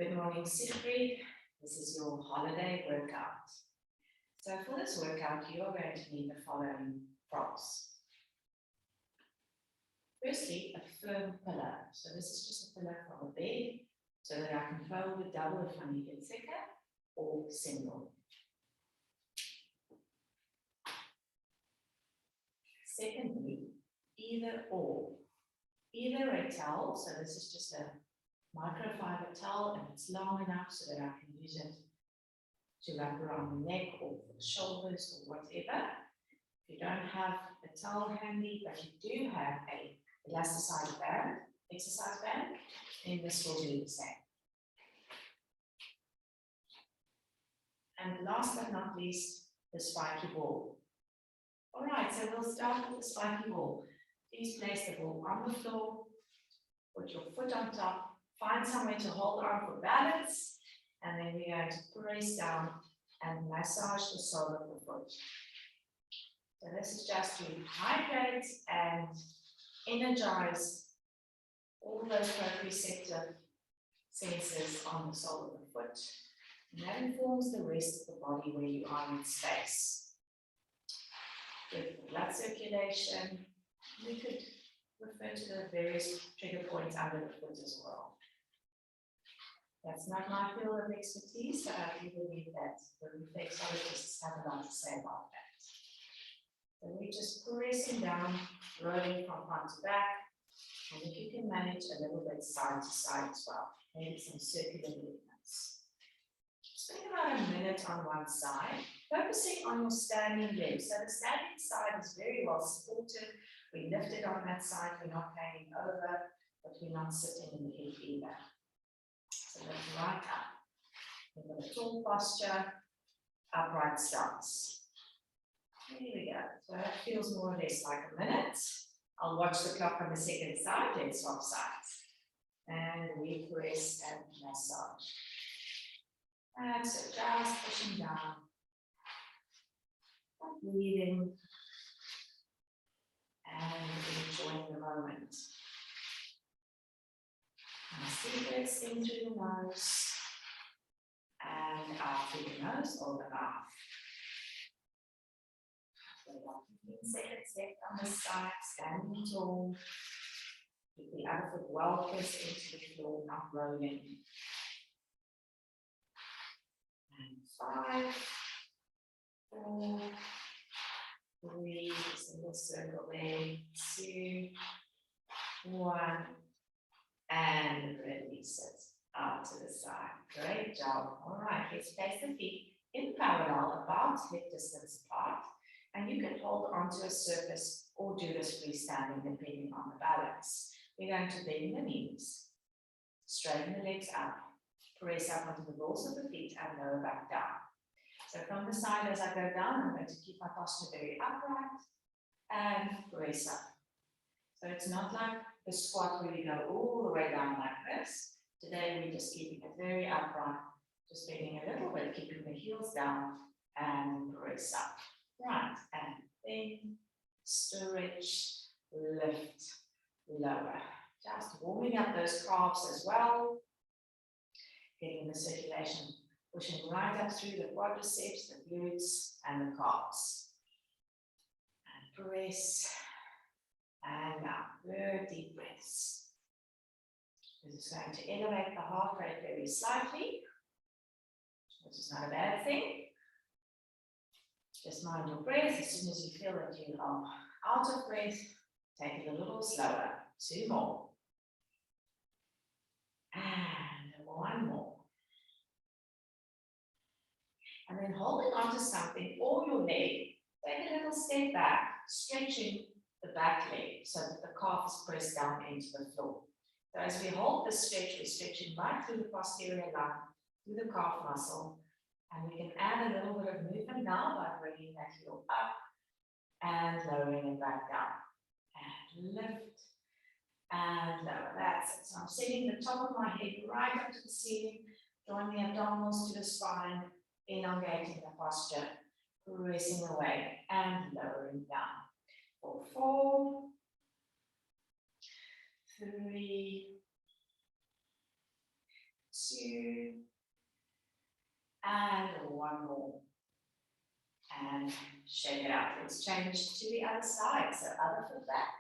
Good morning, Siegfried. This is your holiday workout. So for this workout, you are going to need the following props. Firstly, a firm pillow. So this is just a pillow from a bed, so that I can fold it double if I need it thicker, or single. Secondly, either a towel, so this is just a microfiber towel and it's long enough so that I can use it to wrap around the neck or for the shoulders or whatever. If you don't have a towel handy, but you do have a elasticized band, exercise band, then this will do the same. And last but not least, the spiky ball. All right, so we'll start with the spiky ball. Please place the ball on the floor, put your foot on top, find somewhere to hold on for balance, and then we're going to press down and massage the sole of the foot. So this is just to hydrate and energize all those proprioceptive sensors on the sole of the foot. And that informs the rest of the body where you are in space. With blood circulation, we could refer to the various trigger points under the foot as well. That's not my field of expertise, but I do believe that the reflexologists have a lot to say about that. So we're just pressing down, rolling from front to back, and if you can manage a little bit side to side as well, maybe some circular movements. Spend about a minute on one side, focusing on your standing leg. So the standing side is very well supported. We lifted on that side, we're not hanging over, but we're not sitting in the hip either. So lift right up. We've got a tall posture, upright stance. There we go. So that feels more or less like a minute. I'll watch the clock on the second side, then swap sides. And we press and massage. And so just pushing down. Breathing. And enjoying the moment. Nice deep breaths in through the nose and out through the nose or the mouth. So about 15 seconds left on this side, standing tall. Keep the other foot well pressed into the floor, not rolling. And 5, 4, 3, single circle there, 2, 1. And release it out to the side. Great job. All right, let's place the feet in parallel, about hip distance apart. And you can hold onto a surface or do this freestanding depending on the balance. We're going to bend the knees, straighten the legs up, press up onto the balls of the feet and lower back down. So from the side as I go down, I'm going to keep my posture very upright and press up. So it's not like the squat where you go all the way down like this. Today we're just keeping it very upright, just bending a little bit, keeping the heels down and press up. Right, and then stretch, lift, lower. Just warming up those calves as well. Getting the circulation pushing right up through the quadriceps, the glutes, and the calves. And press. And now, very deep breaths. This is going to elevate the heart rate very slightly, which is not a bad thing. Just mind your breath. As soon as you feel that you are out of breath, take it a little slower. 2 more. And 1 more. And then holding on to something or your leg, take a little step back, stretching the back leg so that the calf is pressed down into the floor. So as we hold the stretch, we're stretching right through the posterior line, through the calf muscle, and we can add a little bit of movement now by bringing that heel up and lowering it back down. And lift and lower. That's it. So I'm setting the top of my head right up to the ceiling, drawing the abdominals to the spine, elongating the posture, pressing away and lowering down. 4, 3, 2, and one more. And shake it out. Let's change to the other side. So other foot back,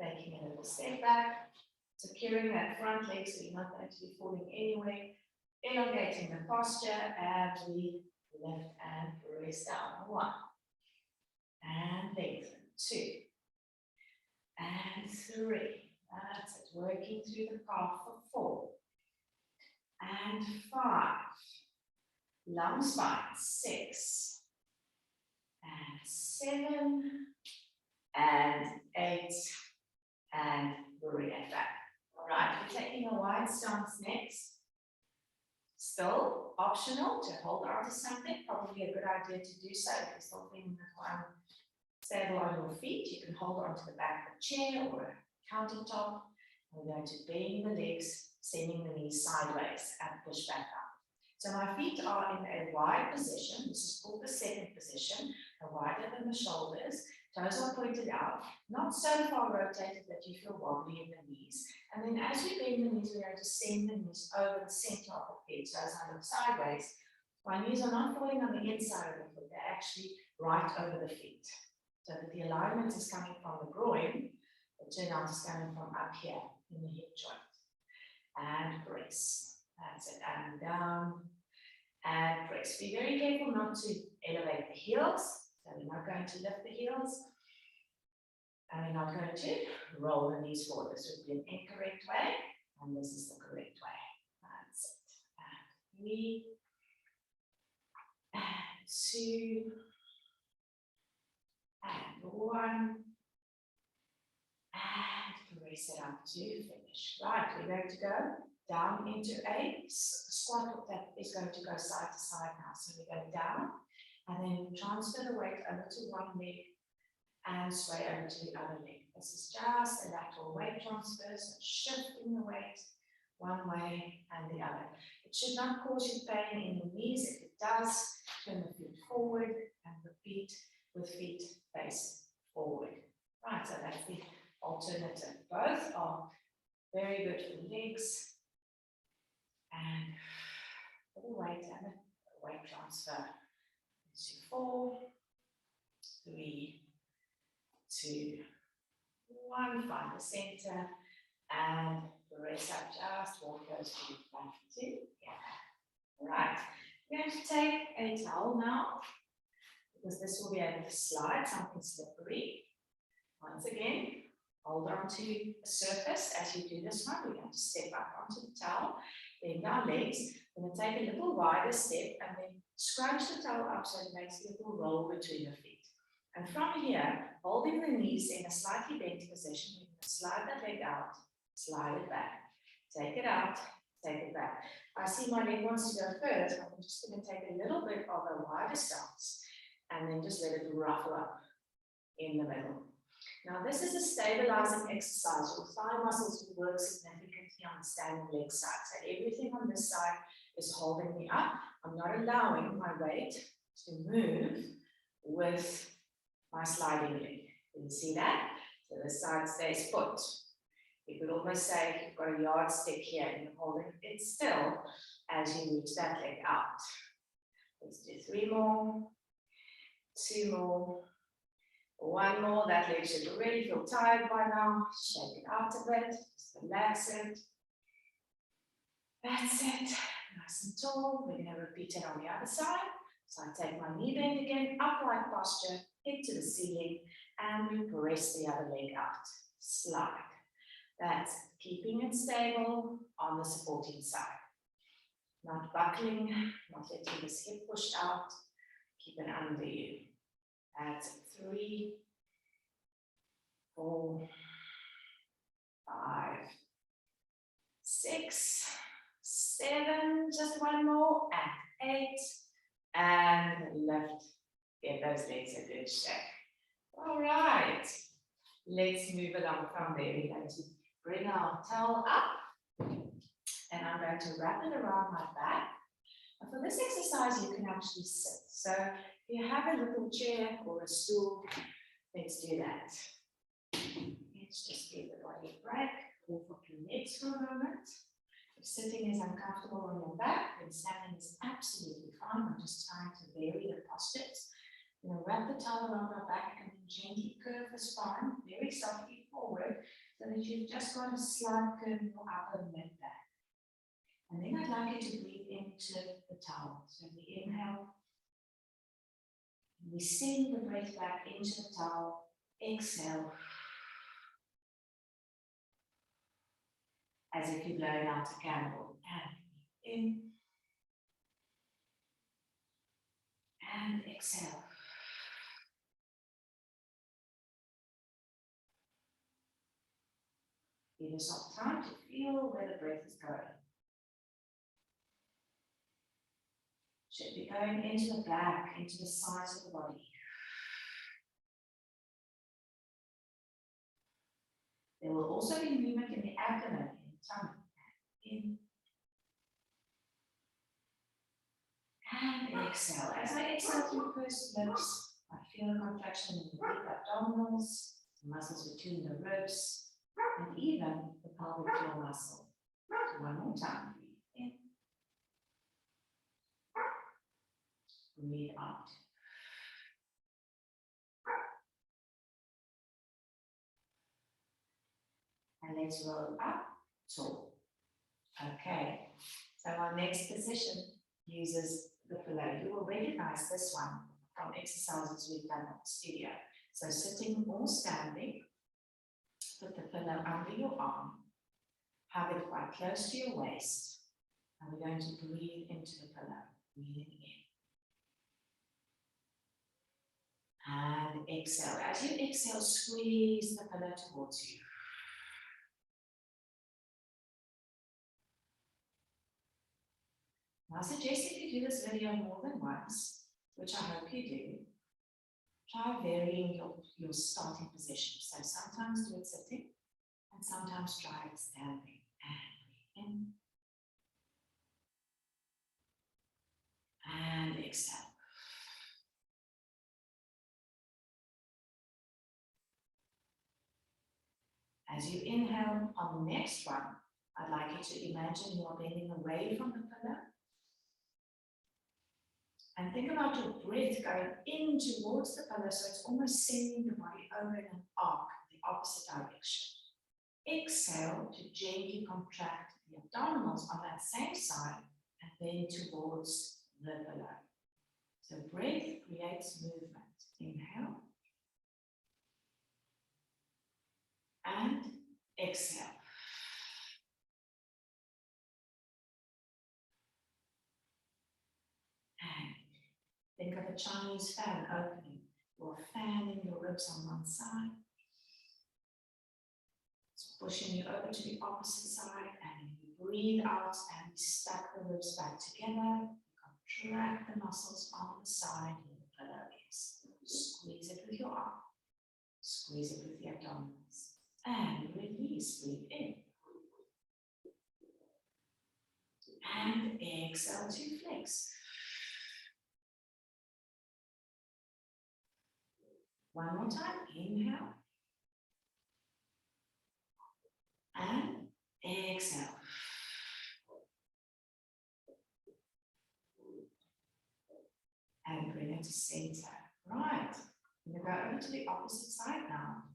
taking a little step back, securing that front leg so you're not going to be falling anywhere, elongating the posture, and we lift and press down. 1, and lengthen. 2, and 3. That's it. Working through the calf for 4, and 5. Long spine. 6, and 7, and 8, and bring it back. All right, we're taking a wide stance next. Still optional to hold on to something. Probably a good idea to do so if you're still feeling stable on your feet. You can hold on to the back of a chair or a countertop. We're going to bend the legs, sending the knees sideways and push back up. So my feet are in a wide position. This is called the second position, wider than the shoulders. Toes are pointed out, not so far rotated that you feel wobbly in the knees. And then as we bend the knees, we're going to send the knees over the center of the head. So as I look sideways, my knees are not falling on the inside of the foot, they're actually right over the feet. So that the alignment is coming from the groin, the turnout is coming from up here in the hip joint. And press. That's it. And down. And press. Be very careful not to elevate the heels. So we're not going to lift the heels. And we're not going to roll the knees forward. This would be an incorrect way. And this is the correct way. That's it. And 3. And 2. And 1. And press it up to finish. Right, we're going to go down into a squat that is going to go side to side now. So we go down and then transfer the weight over to one leg and sway over to the other leg. This is just a lateral weight transfer, so shifting the weight one way and the other. It should not cause you pain in the knees. If it does, turn the feet forward and repeat with feet face forward. Right, so that's the alternative. Both are very good for the legs. And for the weight and the weight transfer. 4, 3, 2, 1. Find the center and press up. Just walk those feet back together. All right. We're going to take a towel now because this will be able to slide something slippery. Once again, hold on to the surface as you do this one. We're going to step up onto the towel. Bend our legs. We're going to take a little wider step and then scrunch the towel up so it makes a little roll between the feet. And from here, holding the knees in a slightly bent position, we're going to slide that leg out, slide it back, take it out, take it back. I see my leg wants to go first. I'm just going to take a little bit of a wider stance and then just let it ruffle up in the middle. Now, this is a stabilizing exercise. Your thigh muscles will work significantly on the standing leg side. So everything on this side is holding me up. I'm not allowing my weight to move with my sliding leg. Can you see that? So this side stays put. You could almost say you've got a yardstick here and you're holding it still as you reach that leg out. Let's do 3 more, 2 more. 1 more. That leg should already feel tired by now. Shake it out a bit. Just relax it. That's it. Nice and tall. We're going to repeat it on the other side. So I take my knee bend again, upright posture, head to the ceiling, and we press the other leg out. Slide. That's keeping it stable on the supporting side. Not buckling, not letting this hip push out. Keep it under you. That's 3, 4, 5, 6, 7, just 1 more, and 8, and lift. Get those legs a good shake. All right, let's move along from there. We're going to bring our towel up, and I'm going to wrap it around my back. And for this exercise, you can actually sit. So if you have a little chair or a stool, let's do that. Let's just give the body a break. Off of your legs for a moment. If sitting is uncomfortable on your back, then standing is absolutely fine. I'm just trying to vary the postures. Wrap the towel around our back and then gently curve the spine very softly forward so that you've just got a slight curve in your upper mid back. And then I'd like you to breathe into the towel. So we inhale, we send the breath back into the towel, exhale, as if you're blowing out a candle, and in, and exhale. Give yourself time to feel where the breath is going. Should be going into the back, into the sides of the body. There will also be movement in the abdomen, in the tummy, in, and exhale. As I exhale through pursed lips, I feel a contraction in the deep abdominals, the muscles between the ribs, and even the pelvic floor muscle. One more time. Breathe in. Breathe out. And let's roll up, tall. Okay, so our next position uses the pillow. You will recognize this one from exercises we've done at the studio. So sitting or standing, put the pillow under your arm, have it quite close to your waist, and we're going to breathe into the pillow, breathing in. And exhale. As you exhale, squeeze the pillow towards you. Now, I suggest if you do this video more than once, which I hope you do, try varying your starting position. So sometimes do it sitting, and sometimes try it standing. And breathe in. And exhale. As you inhale on the next one, I'd like you to imagine you are bending away from the pillow. And think about your breath going in towards the pillow, so it's almost sending the body over in an arc, the opposite direction. Exhale to gently contract the abdominals on that same side and then towards the pillow. So breath creates movement. Inhale. And exhale. And think of a Chinese fan opening. You're fanning your ribs on one side. It's pushing you over to the opposite side, and you breathe out and stack the ribs back together. Contract the muscles on the side where the pillow is. Squeeze it with your arm. Squeeze it with the abdominals. And release, breathe in. And exhale to flex. One more time, inhale. And exhale. And bring it to center. Right. I'm going to go over to the opposite side now.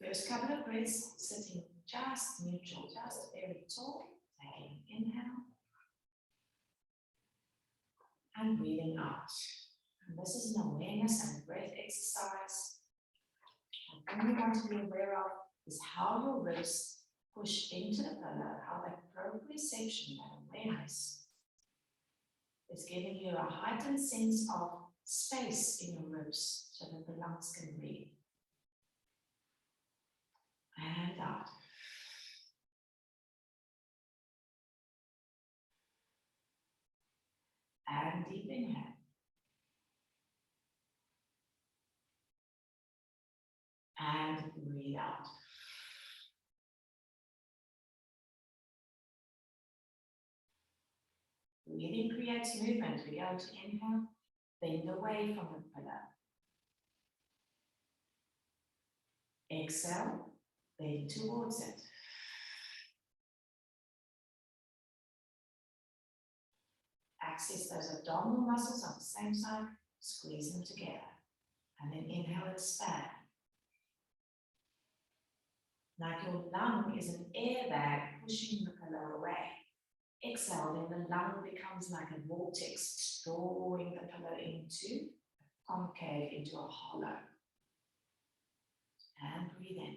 First couple of breaths, sitting just neutral, just very tall. Taking an inhale. And breathing out. And this is an awareness and breath exercise. And all you want to be aware of is how your ribs push into the pillow, how that proprioception, that awareness, is giving you a heightened sense of space in your ribs so that the lungs can breathe. And out. And deep inhale. And breathe out. Breathing creates movement. We go to inhale, bend away from the pillow. Exhale, bend towards it. access those abdominal muscles on the same side, squeeze them together. And then inhale, expand. Like your lung is an airbag pushing the pillow away. Exhale, then the lung becomes like a vortex, drawing the pillow into a concave, into a hollow. And breathe in.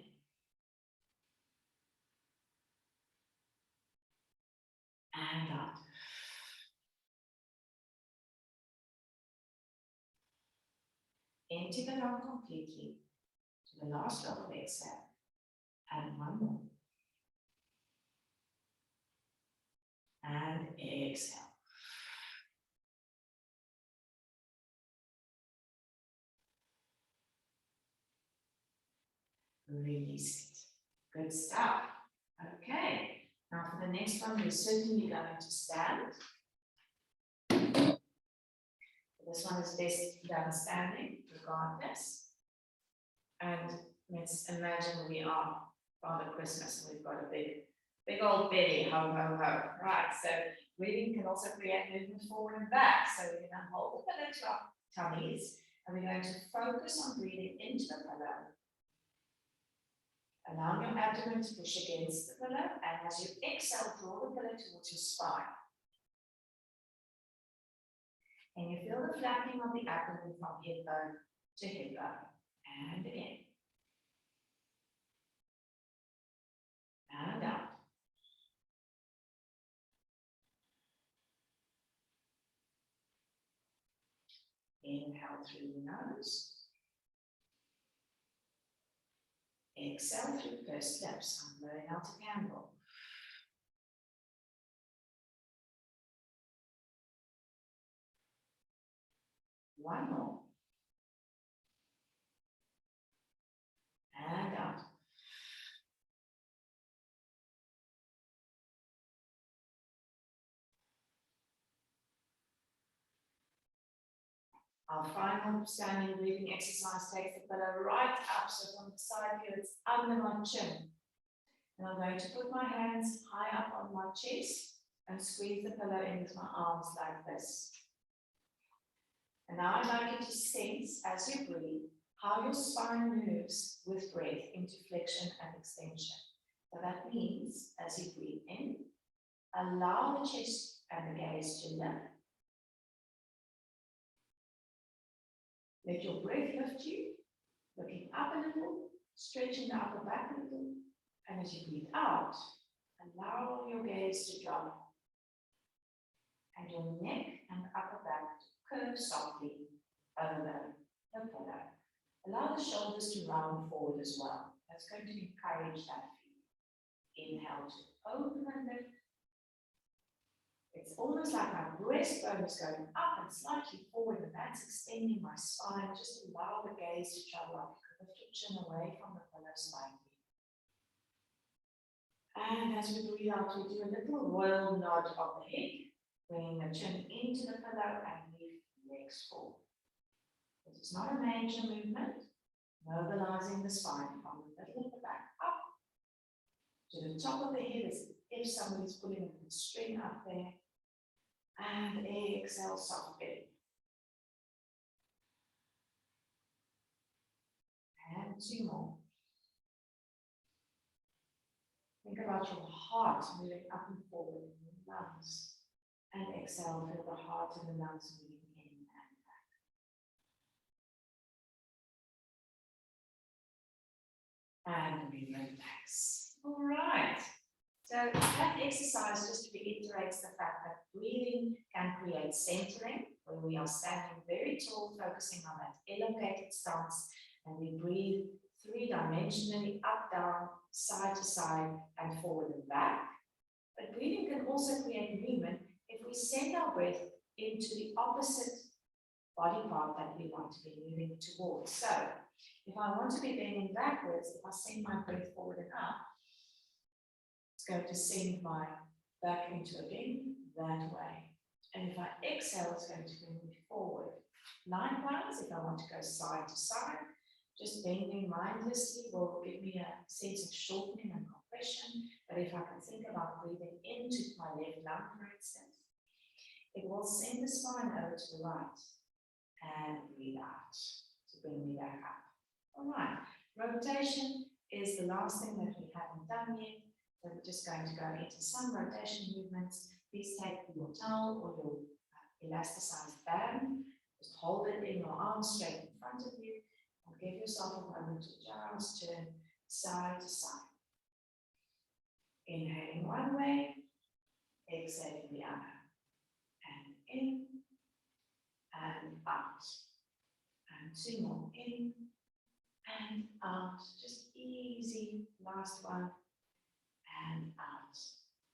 And out. Empty the lung completely to the last drop of exhale. And one more. And exhale. Release it. Good stuff. Okay. Now for the next one, we're certainly going to stand. This one is best done standing, regardless. And let's imagine we are Father Christmas and we've got a big old belly, ho, ho, ho. Right, so breathing can also create movement forward and back. So we're going to hold the pillow to our tummies and we're going to focus on breathing into the pillow. Allow your abdomen to push against the pillow, and as you exhale, draw the pillow towards your spine. And you feel the flattening of the abdomen from hip bone to hip bone. And again. And out. Inhale through the nose. Exhale through pursed lips. I'm blowing out a candle. One more. And out. Our final standing breathing exercise takes the pillow right up, so from the side here it's under my chin. And I'm going to put my hands high up on my chest and squeeze the pillow in with my arms like this. And now I'd like you to sense, as you breathe, how your spine moves with breath into flexion and extension. So that means, as you breathe in, allow the chest and the gaze to lift. Let your breath lift you, looking up a little, stretching the upper back a little, and as you breathe out, allow your gaze to drop, and your neck and upper back to curve softly over the pillow. Allow the shoulders to round forward as well. That's going to encourage that feel. Inhale to open and lift. It's almost like my breastbone is going up and slightly forward, and that's extending my spine. Just allow the gaze to travel up. You can lift your chin away from the pillow slightly. And as we breathe out, we do a little royal nod of the head, bringing the chin into the pillow and lift the legs forward. This is not a major movement, mobilizing the spine from the middle of the back up to the top of the head as if somebody's pulling a string up there. And exhale softly. And two more. Think about your heart moving up and forward in the lungs. And exhale, feel the heart and the lungs moving in and back. And we relax. All right. So that exercise just reiterates the fact that breathing can create centering, where we are standing very tall, focusing on that elongated stance, and we breathe three-dimensionally up, down, side to side, and forward and back. But breathing can also create movement if we send our breath into the opposite body part that we want to be moving towards. So if I want to be bending backwards, if I send my breath forward and up, it's going to send my back into again that way. And if I exhale, it's going to bring me forward. Likewise, if I want to go side to side, just bending mindlessly will give me a sense of shortening and compression. But if I can think about breathing into my left lung, for instance, It will send the spine over to the right. And breathe out to bring me back up. All right, rotation is the last thing that we haven't done yet. So we're just going to go into some rotation movements. Please take your towel or your elasticized band. Just hold it in your arms straight in front of you and give yourself a moment to just turn side to side. Inhaling one way, exhaling the other. And in and out. And two more, in and out. Just easy, last one. And out.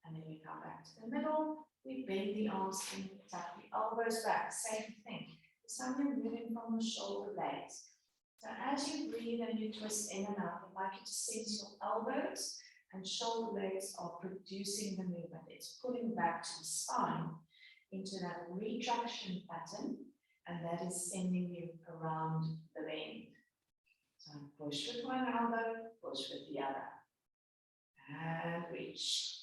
And then we come back to the middle. We bend the arms in, tuck the elbows back. Same thing. This time you're moving from the shoulder blades. So as you breathe and you twist in and out, I'd like you to sense your elbows and shoulder blades are producing the movement. It's pulling back to the spine into that retraction pattern, and that is sending you around the bend. So push with one elbow, push with the other. And reach,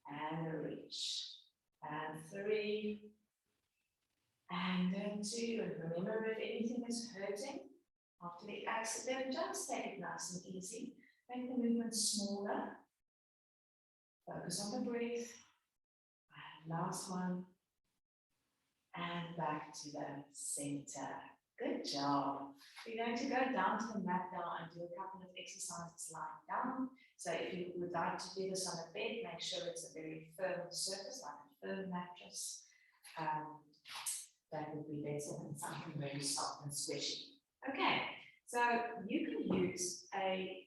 and reach, and three, and then two. And remember, if anything is hurting after the accident, just take it nice and easy. Make the movement smaller. Focus on the breath. And last one. And back to the center. Good job. We're going to go down to the mat now and do a couple of exercises lying down. So if you would like to do this on a bed, make sure it's a very firm surface, like a firm mattress. That would be better than something very soft and squishy. Okay, so you can use a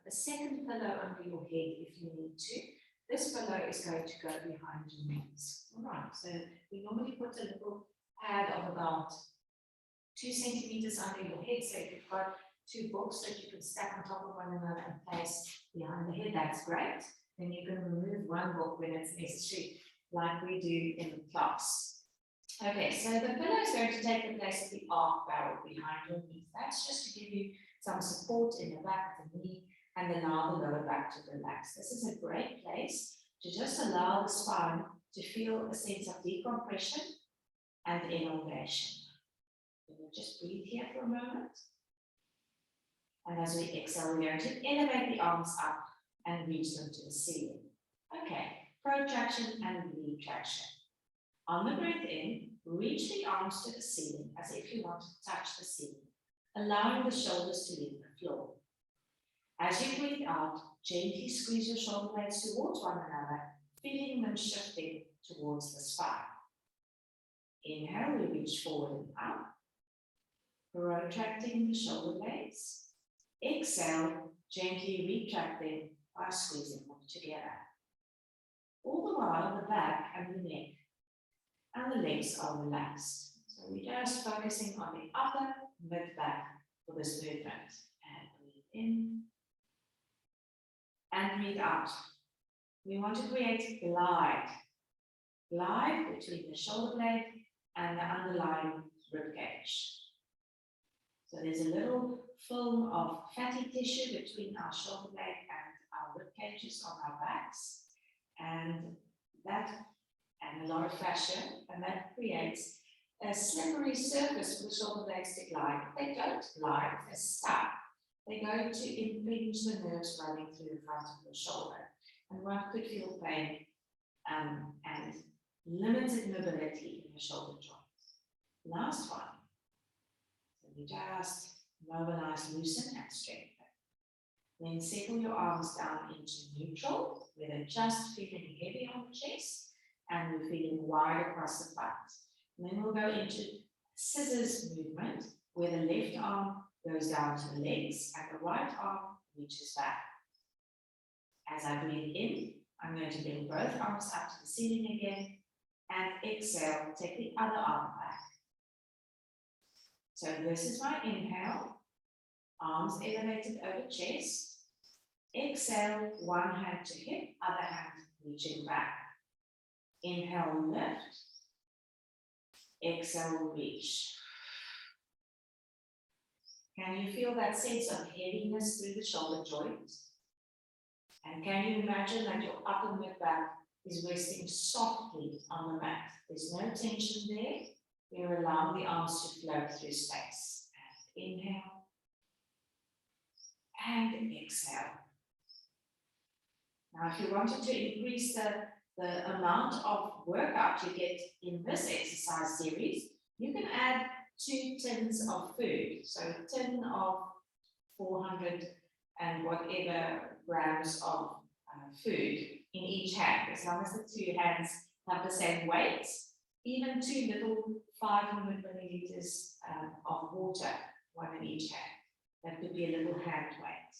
second pillow under your head if you need to. This pillow is going to go behind your knees. All right, so we normally put a little pad of about 2 centimeters under your head. So if you've got 2 books that you can stack on top of one another and place behind the head, that's great. Then you can remove one book when it's necessary, like we do in the class. Okay, so the pillow is going to take the place of the arc barrel behind your knees. That's just to give you some support in the back of the knee and allow the lower back to relax. This is a great place to just allow the spine to feel a sense of decompression and elongation. We'll just breathe here for a moment. And as we exhale, we're going to elevate the arms up and reach them to the ceiling. Okay, protraction and retraction. On the breath in, reach the arms to the ceiling as if you want to touch the ceiling, allowing the shoulders to leave the floor. As you breathe out, gently squeeze your shoulder blades towards one another, feeling them shifting towards the spine. Inhale, we reach forward and up, protracting the shoulder blades. Exhale, gently retracting by squeezing them together. All the while, the back and the neck and the legs are relaxed. So we're just focusing on the upper mid-back for this movement. And breathe in. And breathe out. We want to create glide. Glide between the shoulder blade and the underlying rib cage. So there's a little film of fatty tissue between our shoulder blade and our rib cages on our backs. And a lot of fascia, and that creates a slippery surface for the shoulder blades to glide. If they don't glide, if they're stuck, they're going to impinge the nerves running through the front of the shoulder. And one could feel pain and limited mobility in the shoulder joints. Last one. So we just mobilize, loosen, and strengthen. Then settle your arms down into neutral, where they're just feeling heavy on the chest, and we're feeling wide across the thighs. And then we'll go into scissors movement, where the left arm goes down to the legs and the right arm reaches back. As I breathe in, I'm going to bring both arms up to the ceiling again, and exhale, take the other arm back. So this is my inhale, arms elevated over chest. Exhale, one hand to hip, other hand reaching back. Inhale, lift. Exhale, reach. Can you feel that sense of heaviness through the shoulder joint? And can you imagine that your upper mid back is resting softly on the mat. There's no tension there. We're allowing the arms to float through space. And inhale. And exhale. Now, if you wanted to increase the amount of workout you get in this exercise series, you can add 2 tins of food. So a tin of 400 and whatever grams of food in each hand, as long as the 2 hands have the same weight. Even 2 little 500 milliliters of water, 1 in each hand. That could be a little hand weight.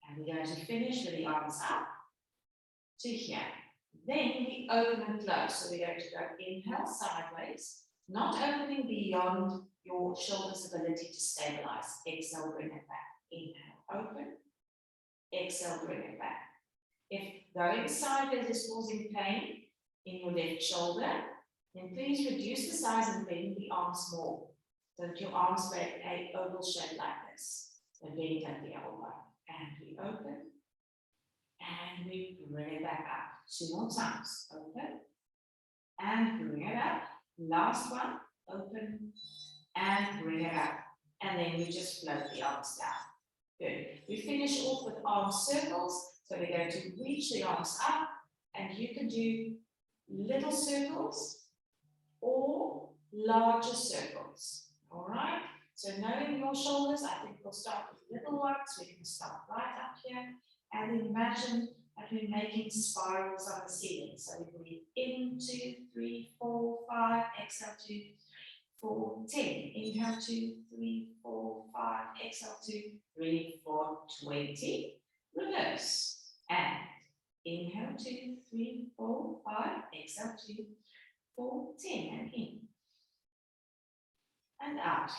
And we're going to finish with the arms up to here. Then we open and close. So we're going to go inhale sideways, not opening beyond your shoulder's ability to stabilize. Exhale, bring it back. Inhale, open. Exhale, bring it back. If going sideways is causing pain in your left shoulder, then please reduce the size and bend the arms more. So that your arms make an oval shape like this. And bend at the elbow. And we open. And we bring it back up. 2 more times. Open. And bring it up. Last one. Open. And bring it up. And then we just float the arms down. Good. We finish off with arm circles. So we're going to reach the arms up. And you can do little circles or larger circles. All right? So knowing your shoulders, I think we'll start with little ones. We can start right up here. And imagine that we're making spirals on the ceiling. So we breathe in, 2, 3, 4, 5, exhale 2, 4, 10. Inhale 2, 3, 4, 5, exhale 2, 3, 4, 20. Reverse. And inhale 2, 3, 4, 5, exhale 2, 4, 10. And in. And out.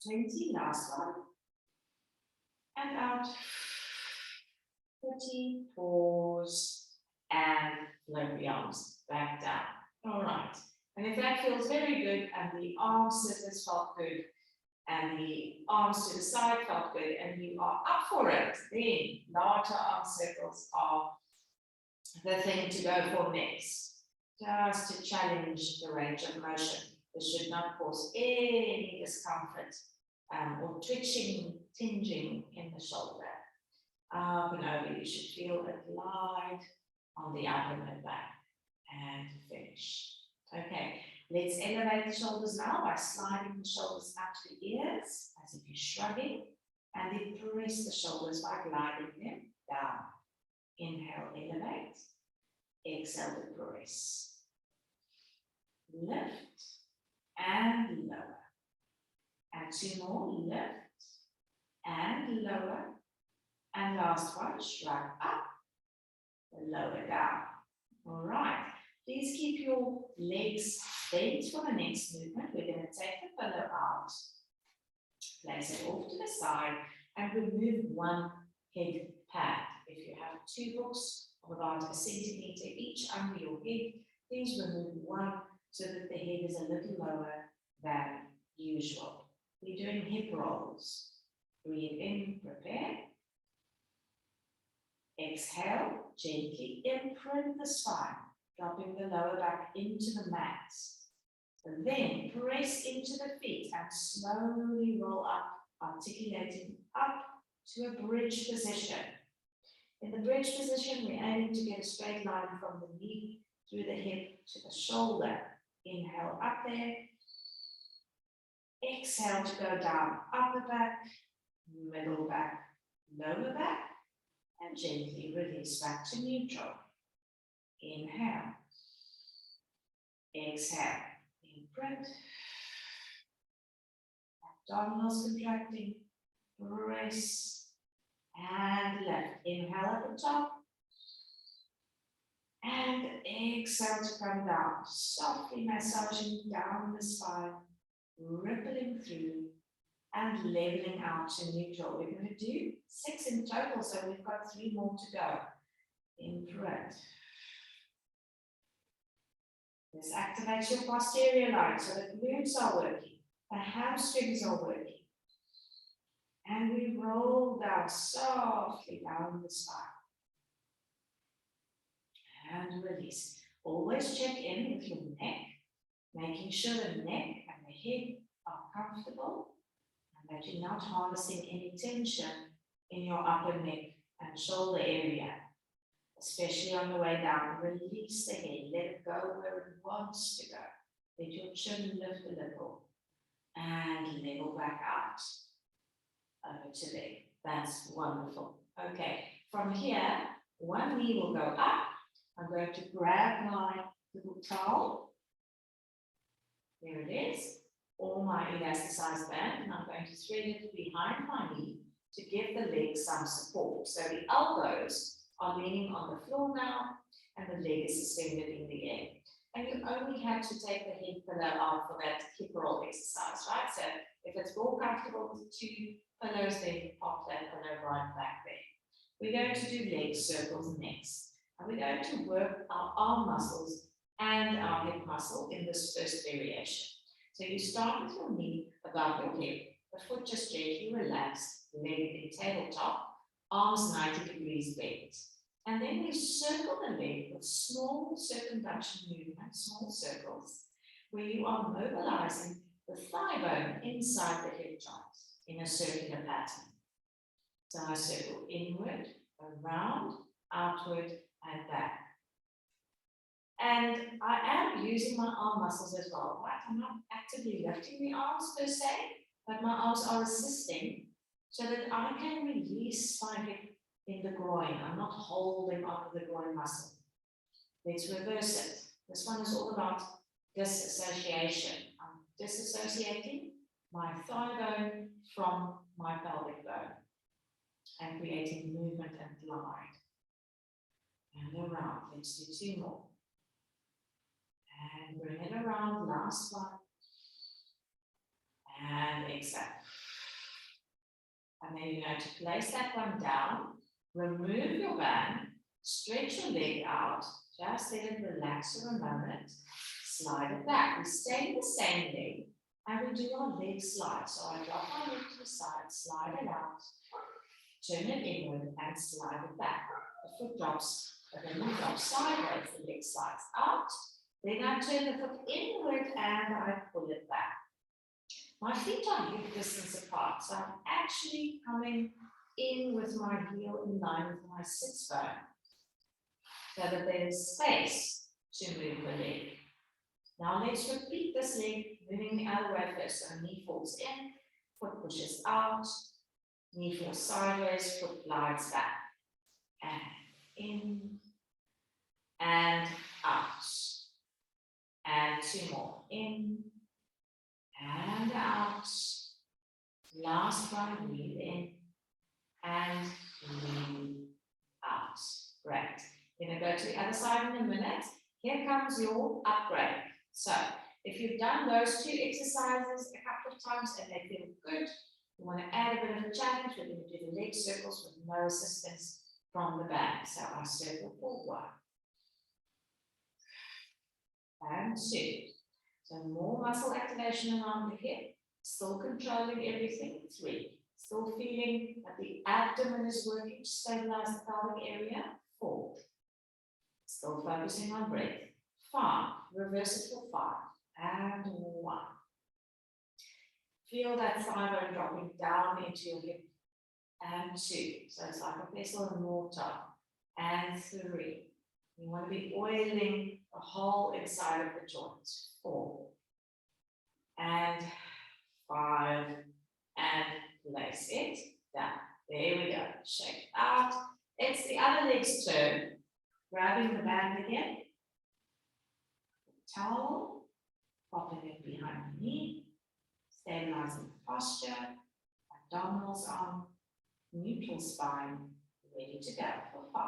20, last one. And out. 40, pause, and float the arms back down. All right. And if that feels very good, and the arm circles felt good, and the arms to the side felt good, and you are up for it, then larger arm circles are the thing to go for next. Just to challenge the range of motion. This should not cause any discomfort or twitching, tinging in the shoulder. Up and over, you should feel a glide on the abdomen and back. And finish. Okay, let's elevate the shoulders now by sliding the shoulders up to the ears, as if you're shrugging. And then press the shoulders by gliding them down. Inhale, elevate. Exhale, to press. Lift. And lower. And 2 more, lift and lower. And last one, shrug up, lower down. All right, please keep your legs bent for the next movement. We're going to take the pillow out, place it off to the side, and remove 1 head pad. If you have 2 books of about 1 centimeter each under your head, please remove 1 so that the head is a little lower than usual. We're doing hip rolls. Breathe in, prepare. Exhale, gently imprint the spine, dropping the lower back into the mat. And then press into the feet and slowly roll up, articulating up to a bridge position. In the bridge position, we're aiming to get a straight line from the knee through the hip to the shoulder. Inhale up there. Exhale to go down, upper back, middle back, lower back, and gently release back to neutral. Inhale. Exhale. Imprint. Abdominals contracting. Press. And lift. Inhale at the top. And exhale to come down. Softly massaging down the spine. Rippling through. And leveling out to neutral. We're going to do 6 in total, so we've got 3 more to go. Imprint. This activates your posterior line, so the glutes are working, the hamstrings are working. And we roll down softly down the spine. release. Always check in with your neck, making sure the neck and the head are comfortable and that you're not harnessing any tension in your upper neck and shoulder area, especially on the way down. Release the head, let it go where it wants to go. Let your chin lift a little and level back out over to there. That's wonderful. Okay, from here, one knee will go up. I'm going to grab my little towel. There it is, or my elasticized band, and I'm going to thread it behind my knee to give the legs some support. So the elbows are leaning on the floor now, and the leg is suspended in the air. And you only have to take the head pillow out for that hip roll exercise, right? So if it's more comfortable with 2 pillows, then pop that pillow right back there. We're going to do leg circles next. And we're going to work our arm muscles and our hip muscle in this first variation. So you start with your knee above your hip, the foot just gently relaxed, leg in tabletop, arms 90 degrees bent. And then we circle the leg with small circumduction movements, small circles, where you are mobilizing the thigh bone inside the hip joint in a circular pattern. So I circle inward, around, outward, and back. And I am using my arm muscles as well, right? I'm not actively lifting the arms per se, but my arms are assisting so that I can release my hip in the groin. I'm not holding onto the groin muscle. Let's reverse it. This one is all about disassociation. I'm disassociating my thigh bone from my pelvic bone and creating movement and glide. And around. Let's do 2 more. And bring it around. Last one. And exhale. And then you're going to place that one down. Remove your band, stretch your leg out, just let it relax for a moment, slide it back. We stay in the same leg and we do our leg slide. So I drop my leg to the side, slide it out, turn it inward and slide it back. The foot drops, the knee drops sideways, the leg slides out. Then I turn the foot inward and I pull it back. My feet are hip distance apart, so I'm actually coming in with my heel in line with my sits bone, so that there is space to move the leg. Now let's repeat this leg, moving the other way first. So knee falls in, foot pushes out, knee falls sideways, foot glides back, and in, and out, and 2 more, in, and out, last one, breathe in, and breathe out. Great. We're going to go to the other side in a minute. Here comes your upgrade. So if you've done those 2 exercises a couple of times and they feel good, you want to add a bit of a challenge. We're going to do the leg circles with no assistance from the back. So I circle for 1 and 2. So more muscle activation around the hip, still controlling everything. 3. Still feeling that the abdomen is working to stabilize the pelvic area. 4. Still focusing on breath. 5. Reverse it for 5. And 1. Feel that thigh bone dropping down into your hip. And 2. So it's like a pestle and mortar. And 3. You want to be oiling the whole inside of the joints. 4. And 5. And place it down. There we go. Shake it out. It's the other leg's turn. Grabbing the band again. Towel. Popping it behind the knee. Stabilizing the posture. Abdominals on. Neutral spine. Ready to go for 5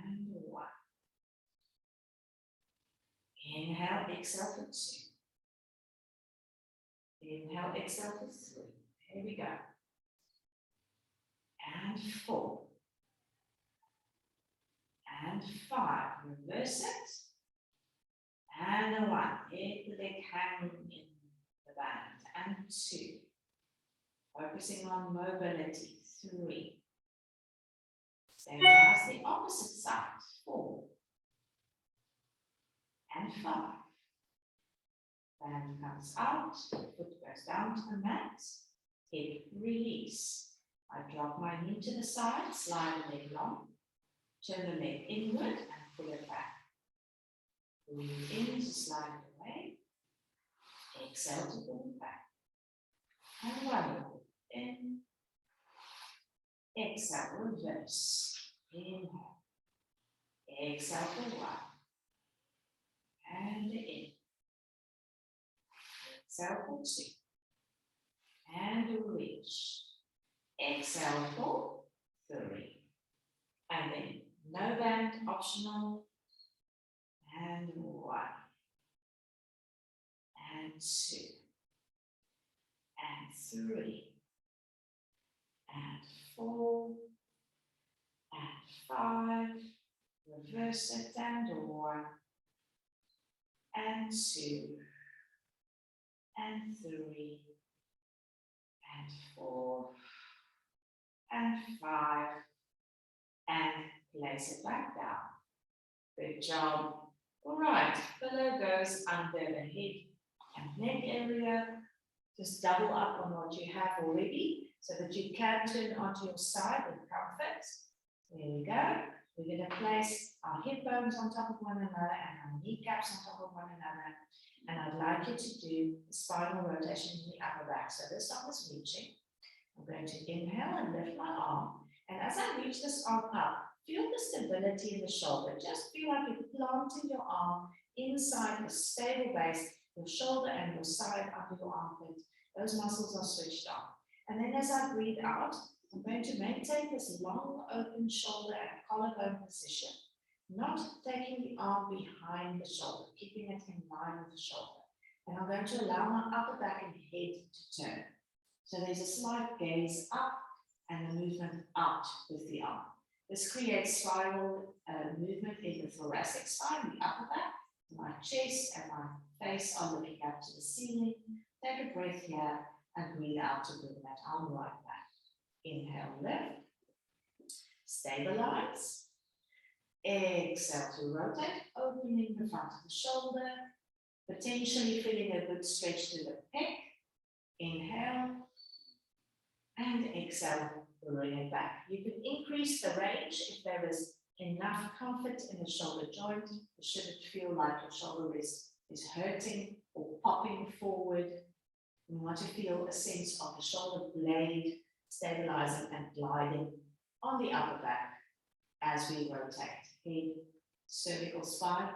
and 1. Inhale, exhale for 2. Inhale, exhale for 3. Here we go. And 4. And 5. Reverse it. And a 1. Hit the leg hanging in the band. And 2. Focusing on mobility. 3. Stabilize the opposite side. 4. and 5. Band comes out, foot goes down to the mat, hip release. I drop my knee to the side, slide the leg long, turn the leg inward and pull it back. Breathe in to slide it away, exhale to pull it back. And one more, in, exhale, reverse, inhale, exhale for 1, and in. Exhale for 2, and reach. Exhale for 3, and then no band, optional, and 1, and 2, and 3, and 4, and 5, reverse it, and 1, and 2, and 3, and 4, and 5, and place it back down. Good job. All right, pillow goes under the head and neck area. Just double up on what you have already so that you can turn onto your side with comfort. There we go. We're going to place our hip bones on top of one another and our kneecaps on top of one another. And I'd like you to do the spinal rotation in the upper back. So this arm is reaching. I'm going to inhale and lift my arm. And as I reach this arm up, feel the stability in the shoulder. Just feel like you're planting your arm inside the stable base, your shoulder and your side up your armpit. Those muscles are switched on. And then as I breathe out, I'm going to maintain this long open shoulder and collarbone position, not taking the arm behind the shoulder, keeping it in line with the shoulder. And I'm going to allow my upper back and head to turn. So there's a slight gaze up and the movement out with the arm. This creates spiral movement in the thoracic spine, the upper back. My chest and my face are looking up to the ceiling. Take a breath here and breathe out to bring that arm right back. Inhale, lift. Stabilize. Exhale to rotate, opening the front of the shoulder, potentially feeling a good stretch to the pec. Inhale. And exhale, bring it back. You can increase the range if there is enough comfort in the shoulder joint. You shouldn't feel like your shoulder is hurting or popping forward. You want to feel a sense of the shoulder blade stabilizing and gliding on the upper back as we rotate. Head, cervical spine,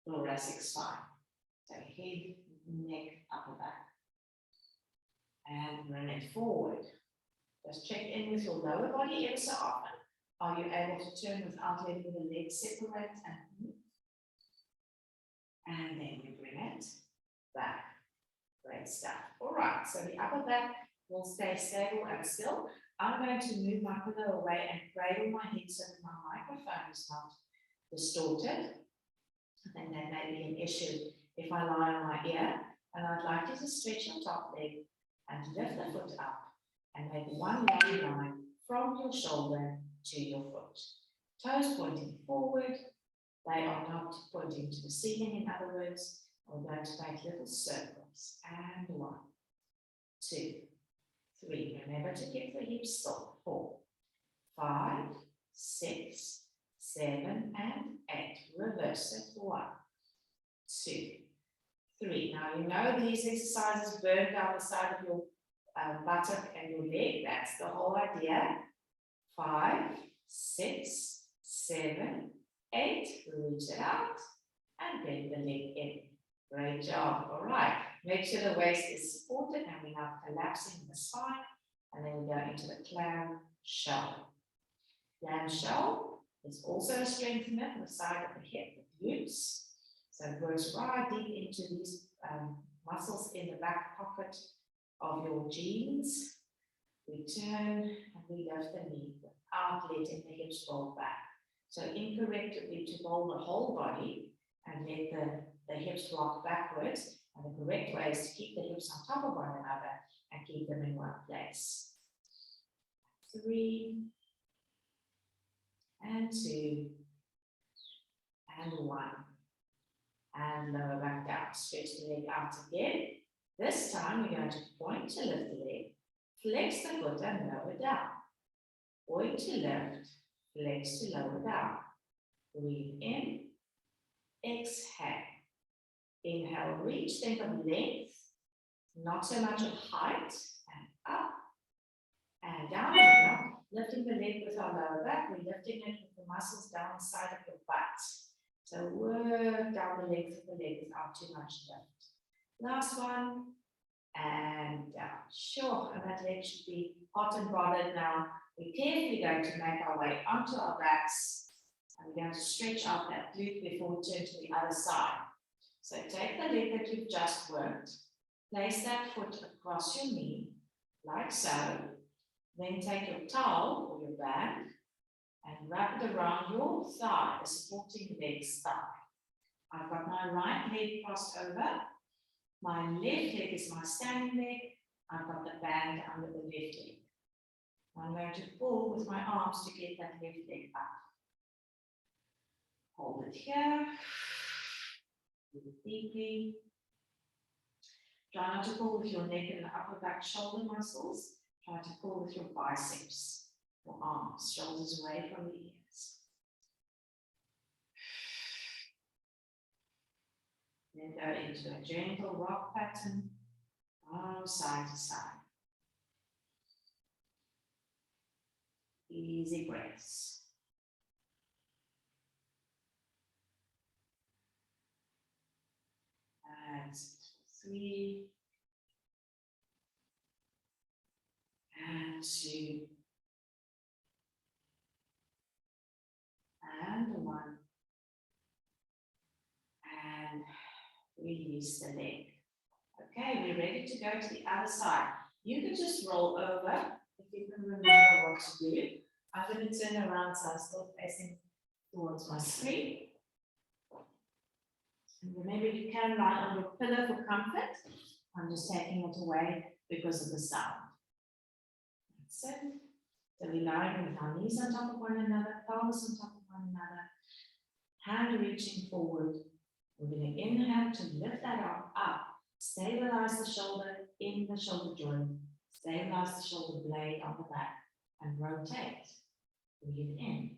thoracic spine. So head, neck, upper back. And bring it forward. Just check in with your lower body ever so often. Are you able to turn without letting the legs separate and move? And then we bring it back. Great stuff. All right, so the upper back will stay stable and still. I'm going to move my pillow away and cradle my head so that my microphone is not distorted. And that may be an issue if I lie on my ear. And I'd like you to stretch your top leg and lift the foot up and make one long line from your shoulder to your foot. Toes pointing forward. They are not pointing to the ceiling, in other words. We're going to make little circles. And 1, 2, 3. Remember to keep the hips still. 4, 5, 6, 7, and 8. Reverse it. 1, 2, 3. Now you know these exercises burn down the side of your buttock and your leg. That's the whole idea. 5, 6, 7, 8. Reach it out and bend the leg in. Great job. All right. Make sure the waist is supported and we're not collapsing the spine. And then we go into the clam shell. Clam shell is also a strengthener for the side of the hip, the glutes. So it goes right deep into these muscles in the back pocket of your jeans. We turn and we lift the knee without letting the hips roll back. So incorrect would be to roll the whole body and let the hips rock backwards. And the correct way is to keep the hips on top of one another and keep them in one place. 3, and 2, and 1, and lower back down. Stretch the leg out again. This time we're going to point to lift the leg, flex the foot and lower down. Point to lift, flex to lower down. Breathe in, exhale. Inhale, reach, think of length, not so much of height, and up, and down, and up. Lifting the leg with our lower back, we're lifting it with the muscles down the side of your butt. So work down the length of the leg without too much lift. Last one, and down. Sure, and that leg should be hot and bothered now. We're carefully going to make our way onto our backs, and we're going to stretch out that glute before we turn to the other side. So take the leg that you've just worked, place that foot across your knee, like so. Then take your towel or your bag and wrap it around your thigh, the supporting leg's thigh. I've got my right leg crossed over. My left leg is my standing leg. I've got the band under the left leg. I'm going to pull with my arms to get that left leg up. Hold it here. Breathe deeply. Try not to pull with your neck and the upper back shoulder muscles. Try to pull with your biceps, your arms, shoulders away from the ears. Then go into a gentle rock pattern, arms side to side. Easy breaths. And 3, and 2, and 1, and release the leg. Okay, we're ready to go to the other side. You can just roll over if you can remember what to do. I'm going to turn around so I'm still facing towards my screen. And remember, you can lie on your pillow for comfort. I'm just taking it away because of the sound. That's it. So we're lying with our knees on top of one another, palms on top of one another, hand reaching forward. We're going to inhale to lift that arm up, stabilize the shoulder in the shoulder joint, stabilize the shoulder blade on the back, and rotate. Breathe in.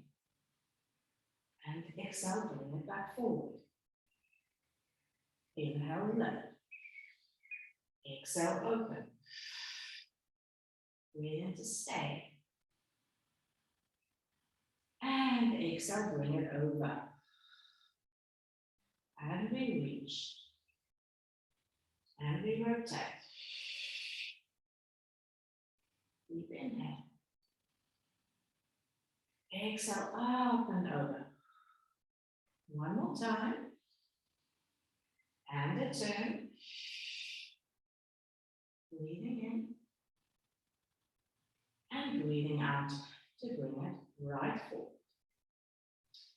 And exhale, bring it back forward. Inhale, lift. Exhale, open. Breathe in to stay. And exhale, bring it over. And we reach. And we rotate. Deep inhale. Exhale, up and over. One more time. And a turn. Breathing in. And breathing out to bring it right forward.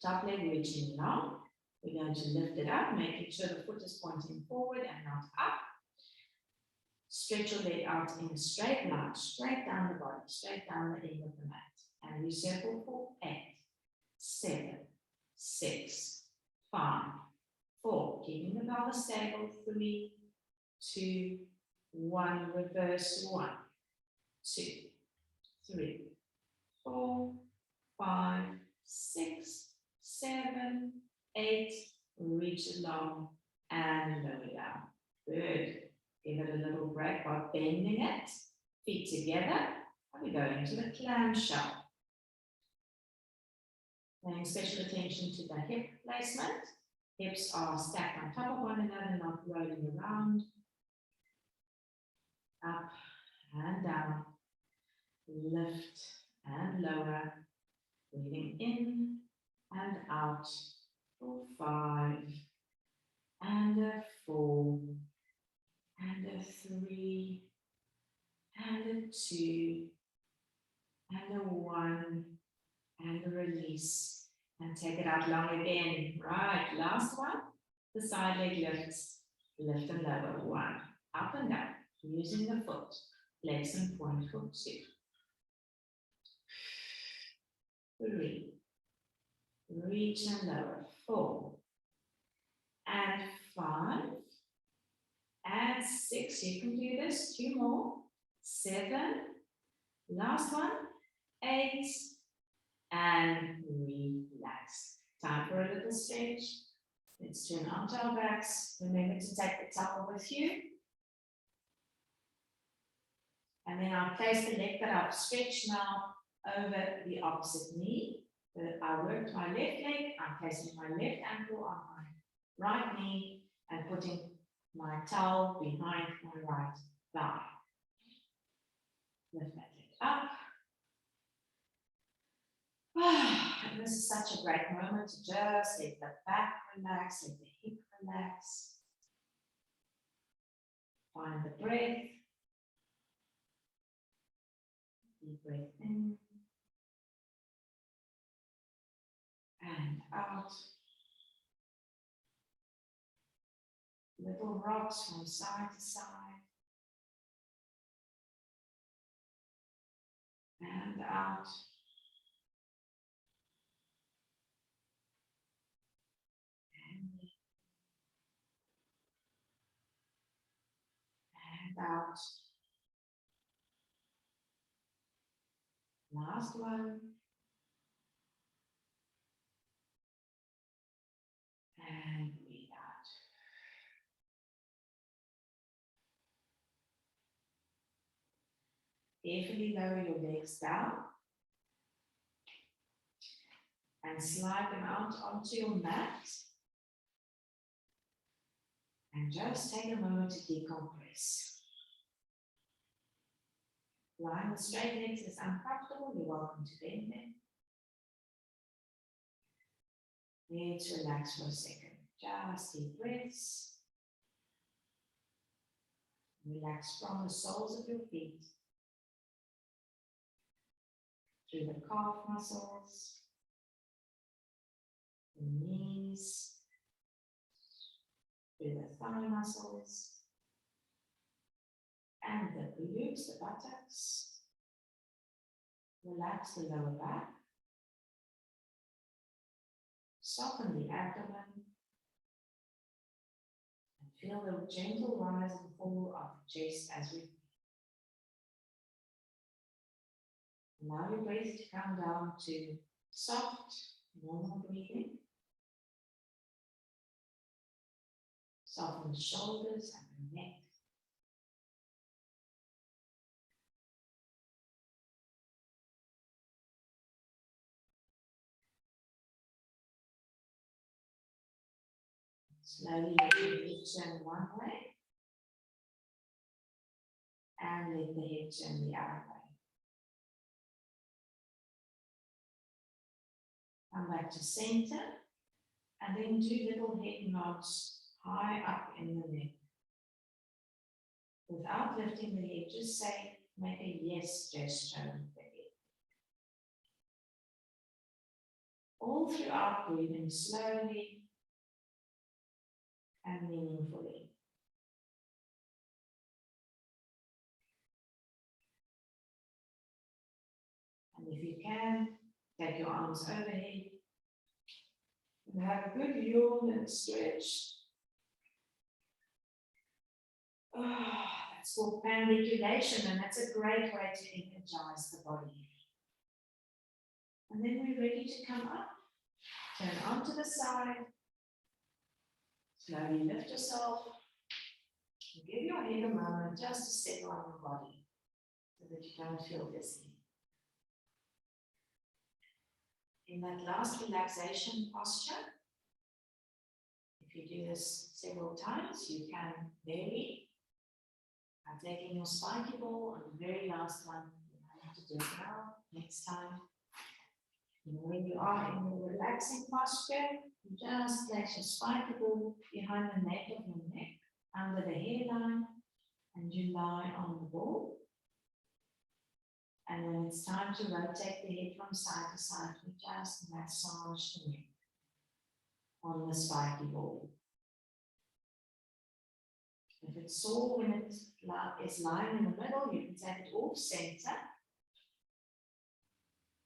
Top leg reaching long. We're going to lift it up, making sure the foot is pointing forward and not up. Stretch your leg out in a straight line, straight down the body, straight down the end of the mat. And we circle for 8, 7, 6, 5, 4. Keeping the pelvis stable. 3, 2, 1. Reverse 1, 2, 3, 4, 5, 6, 7, 8. Reach it long and lower down. Good. Give it a little break by bending it. Feet together. And we go into the clamshell. Paying special attention to the hip placement. Hips are stacked on top of one another, not rolling around. Up and down. Lift and lower. Breathing in and out for 5. And a 4. And a 3. And a 2. And a 1. And a release. And take it out long again. Right, last one. The side leg lifts. Lift and lower. 1. Up and down. Using the foot. Flex and point for 2. 3. Reach and lower. 4. And 6. You can do this. 2 more. 7. Last one. 8. And relax. Time for a little stretch. Let's turn onto our backs. Remember to take the towel with you. And then I'll place the leg that I've stretched now over the opposite knee. I worked my left leg. I'm placing my left ankle on my right knee and putting my towel behind my right thigh. Lift that leg up. And this is such a great moment to just let the back relax, let the hip relax. Find the breath. Deep breath in. And out. Little rocks from side to side. And out. And out. Last one. And breathe out. Carefully lower your legs down. And slide them out onto your mat. And just take a moment to decompress. Lying with straight legs is uncomfortable. You're welcome to bend them. Let's relax for a second. Just deep breaths. Relax from the soles of your feet. Through the calf muscles. The knees. Through the thigh muscles. And the glutes, the buttocks. Relax the lower back. Soften the abdomen. And feel the gentle rise and fall of the chest as we breathe. Allow your breath to come down to soft, normal breathing. Soften the shoulders and the neck. Slowly let the head turn one way and let the head turn the other way. Come back to center and then do little head nods high up in the neck. Without lifting the head, just say, make a yes gesture with the head. All throughout, breathing slowly and meaningfully. And if you can, take your arms overhead and have a good yawn and stretch. That's called pandiculation, and that's a great way to energize the body. And then we're ready to come up. Turn onto the side. Slowly lift yourself. And give your head a moment just to settle on your body so that you don't feel dizzy. In that last relaxation posture, if you do this several times, you can vary. I'm taking your spiky ball on the very last one. You don't have to do it now, next time. And when you are in the relaxing posture, you just place your spiky ball behind the nape of your neck, under the hairline, and you lie on the ball. And when it's time to rotate the head from side to side, we just massage the neck on the spiky ball. If it's sore when it is lying in the middle, you can take it off center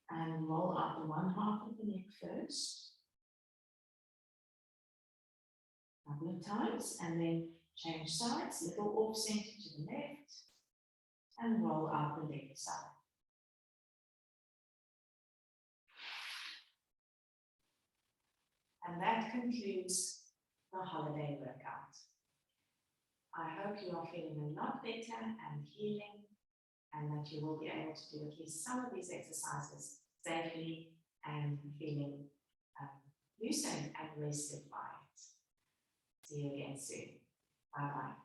and roll up the one half of the neck first. A couple of times, and then Change sides, little off center to the left, and roll out the left side. And that concludes the holiday workout. I hope you are feeling a lot better and healing, and that you will be able to do at least some of these exercises safely and feeling loosened and rested by it. See you again soon. Bye-bye.